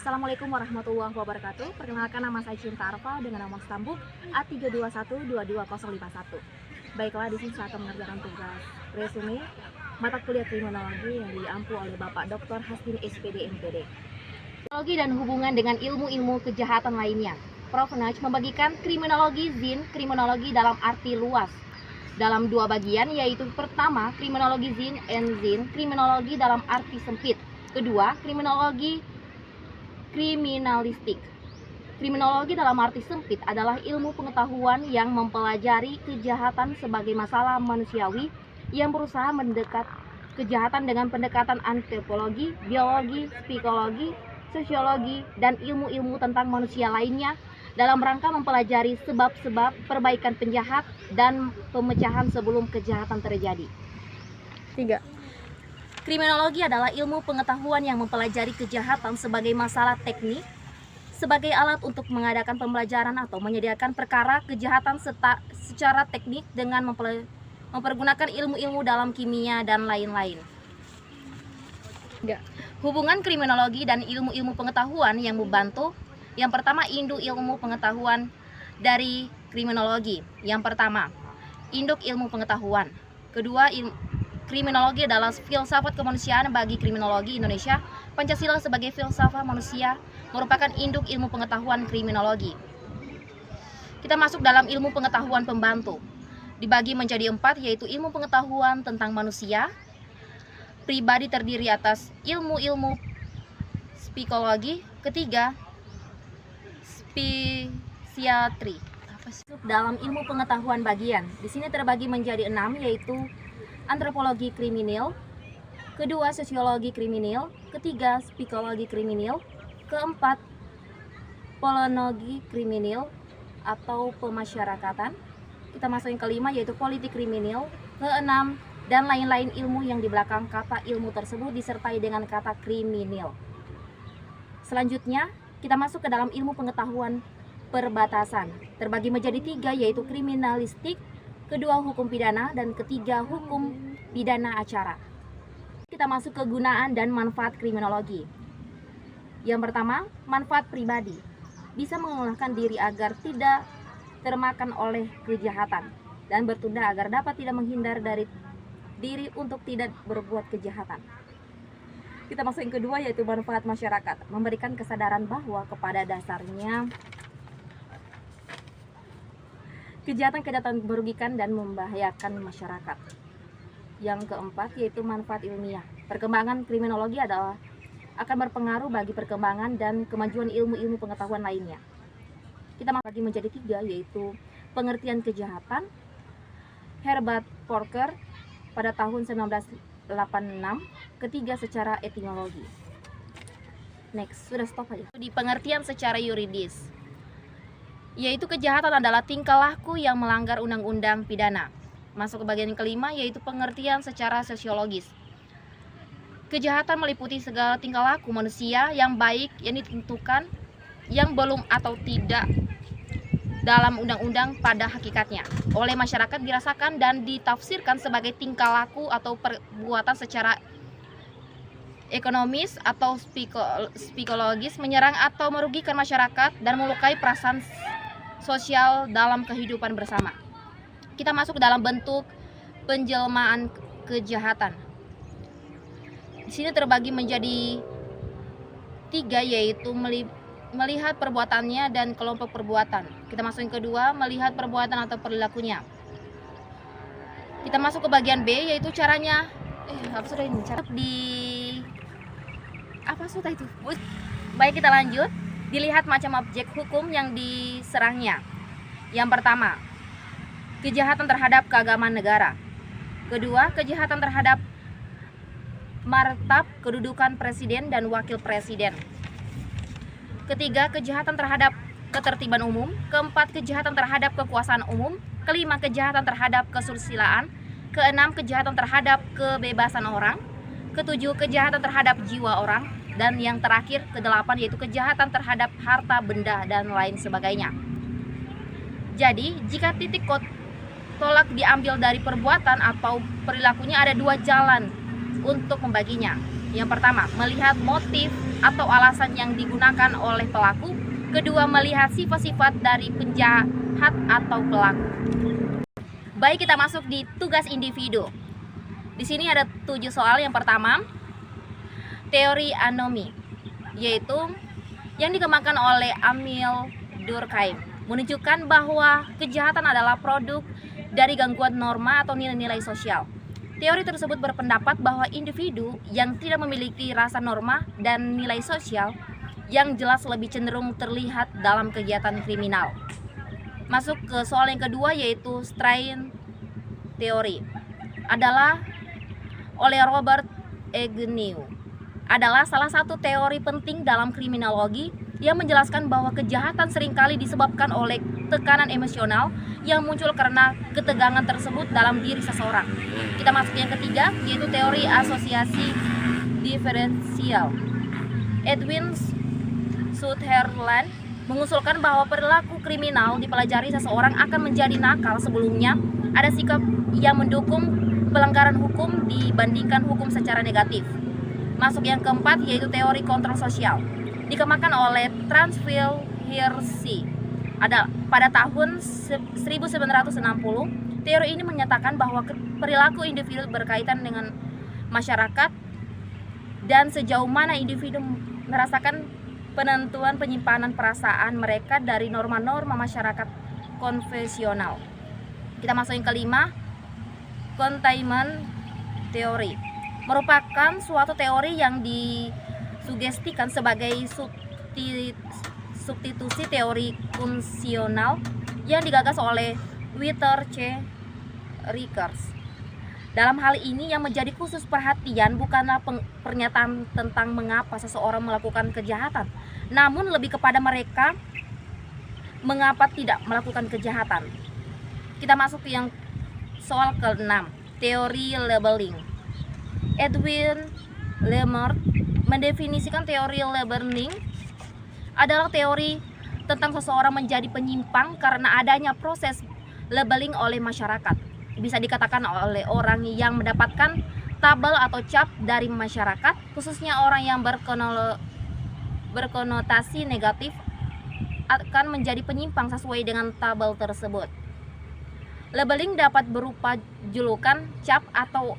Assalamualaikum warahmatullahi wabarakatuh. Perkenalkan, nama saya Cinta Arfa dengan nomor stambuk A321222051. Baiklah, di sini saya akan mengerjakan tugas resume mata kuliah kriminologi yang diampu oleh Bapak Dr. Hasdin SPD MPD. Kriminologi dan hubungan dengan ilmu-ilmu kejahatan lainnya. Prof. Naj membagikan kriminologi zin kriminologi dalam arti luas dalam dua bagian, yaitu pertama kriminologi zin and zin kriminologi dalam arti sempit. Kedua, kriminologi kriminalistik. Kriminologi dalam arti sempit adalah ilmu pengetahuan yang mempelajari kejahatan sebagai masalah manusiawi yang berusaha mendekat kejahatan dengan pendekatan antropologi, biologi, psikologi, sosiologi, dan ilmu-ilmu tentang manusia lainnya dalam rangka mempelajari sebab-sebab perbaikan penjahat dan pemecahan sebelum kejahatan terjadi. 3. Kriminologi adalah ilmu pengetahuan yang mempelajari kejahatan sebagai masalah teknik, sebagai alat untuk mengadakan pembelajaran atau menyediakan perkara kejahatan secara teknik dengan mempergunakan ilmu-ilmu dalam kimia dan lain-lain. Hubungan kriminologi dan ilmu-ilmu pengetahuan yang membantu. Yang pertama, induk ilmu pengetahuan dari kriminologi. Yang pertama, induk ilmu pengetahuan. Kedua, kriminologi adalah filsafat kemanusiaan bagi kriminologi Indonesia. Pancasila sebagai filsafat manusia merupakan induk ilmu pengetahuan kriminologi. Kita masuk dalam ilmu pengetahuan pembantu. Dibagi menjadi 4, yaitu ilmu pengetahuan tentang manusia pribadi terdiri atas ilmu-ilmu psikologi. Ketiga, psikiatri. Dalam ilmu pengetahuan bagian, di sini terbagi menjadi 6, yaitu antropologi kriminal, kedua sosiologi kriminal, ketiga psikologi kriminal, keempat politologi kriminal atau pemasyarakatan. Kita masuk yang kelima, yaitu politik kriminal, keenam, dan lain-lain ilmu yang di belakang kata ilmu tersebut disertai dengan kata kriminal. Selanjutnya kita masuk ke dalam ilmu pengetahuan perbatasan, terbagi menjadi 3, yaitu kriminalistik, kedua hukum pidana, dan ketiga hukum pidana acara. Kita masuk ke gunaan dan manfaat kriminologi. Yang pertama, manfaat pribadi. Bisa mengelolahkan diri agar tidak termakan oleh kejahatan dan bertunda agar dapat tidak menghindar dari diri untuk tidak berbuat kejahatan. Kita masuk yang kedua, yaitu manfaat masyarakat. Memberikan kesadaran bahwa kepada dasarnya kejahatan-kejahatan merugikan dan membahayakan masyarakat. Yang keempat, yaitu manfaat ilmiah. Perkembangan kriminologi akan berpengaruh bagi perkembangan dan kemajuan ilmu-ilmu pengetahuan lainnya. Kita bagi menjadi 3, yaitu pengertian kejahatan. Herbert Porker pada tahun 1986. Ketiga, secara etimologi. Next, sudah stop aja. Di pengertian secara yuridis, yaitu kejahatan adalah tingkah laku yang melanggar undang-undang pidana. Masuk ke bagian yang kelima, yaitu pengertian secara sosiologis. Kejahatan meliputi segala tingkah laku manusia yang baik yang ditentukan, yang belum atau tidak dalam undang-undang pada hakikatnya oleh masyarakat dirasakan dan ditafsirkan sebagai tingkah laku atau perbuatan secara ekonomis atau psikologis menyerang atau merugikan masyarakat dan melukai perasaan sosial dalam kehidupan bersama. Kita masuk ke dalam bentuk penjelmaan kejahatan. Di sini terbagi menjadi 3, yaitu melihat perbuatannya dan kelompok perbuatan. Kita masuk yang kedua, melihat perbuatan atau perilakunya. Kita masuk ke bagian B, yaitu caranya. Baik, kita lanjut. Dilihat macam objek hukum yang diserangnya. Yang pertama, kejahatan terhadap keagamaan negara. Kedua, kejahatan terhadap martab kedudukan presiden dan wakil presiden. Ketiga, kejahatan terhadap ketertiban umum. Keempat, kejahatan terhadap kekuasaan umum. Kelima, kejahatan terhadap kesusilaan. Keenam, kejahatan terhadap kebebasan orang. Ketujuh, kejahatan terhadap jiwa orang. Dan yang terakhir, ke-8, yaitu kejahatan terhadap harta, benda, dan lain sebagainya. Jadi, jika titik tolak diambil dari perbuatan atau perilakunya, ada 2 jalan untuk membaginya. Yang pertama, melihat motif atau alasan yang digunakan oleh pelaku. Kedua, melihat sifat-sifat dari penjahat atau pelaku. Baik, kita masuk di tugas individu. Di sini ada 7 soal. Yang pertama, teori anomi, yaitu yang dikembangkan oleh Emil Durkheim, menunjukkan bahwa kejahatan adalah produk dari gangguan norma atau nilai-nilai sosial. Teori tersebut berpendapat bahwa individu yang tidak memiliki rasa norma dan nilai sosial yang jelas lebih cenderung terlihat dalam kegiatan kriminal. Masuk ke soal yang kedua, yaitu strain teori, adalah oleh Robert Agnew, adalah salah satu teori penting dalam kriminologi yang menjelaskan bahwa kejahatan seringkali disebabkan oleh tekanan emosional yang muncul karena ketegangan tersebut dalam diri seseorang. Kita masuk yang ketiga, yaitu teori asosiasi diferensial. Edwin Sutherland mengusulkan bahwa perilaku kriminal dipelajari seseorang akan menjadi nakal sebelumnya ada sikap yang mendukung pelanggaran hukum dibandingkan hukum secara negatif. Masuk yang keempat, yaitu teori kontrol sosial, dikembangkan oleh Transfield Hirsi. Pada tahun 1960, teori ini menyatakan bahwa perilaku individu berkaitan dengan masyarakat dan sejauh mana individu merasakan penentuan penyimpanan perasaan mereka dari norma-norma masyarakat konvensional. Kita masuk yang kelima, containment theory, merupakan suatu teori yang disugestikan sebagai substitusi teori fungsional yang digagas oleh Walter C. Rickers. Dalam hal ini yang menjadi khusus perhatian bukanlah pernyataan tentang mengapa seseorang melakukan kejahatan, namun lebih kepada mereka mengapa tidak melakukan kejahatan. Kita masuk ke yang soal ke-6, teori labeling. Edwin Lemert mendefinisikan teori labeling adalah teori tentang seseorang menjadi penyimpang karena adanya proses labeling oleh masyarakat. Bisa dikatakan oleh orang yang mendapatkan tabel atau cap dari masyarakat, khususnya orang yang berkonotasi negatif akan menjadi penyimpang sesuai dengan tabel tersebut. Labeling dapat berupa julukan, cap, atau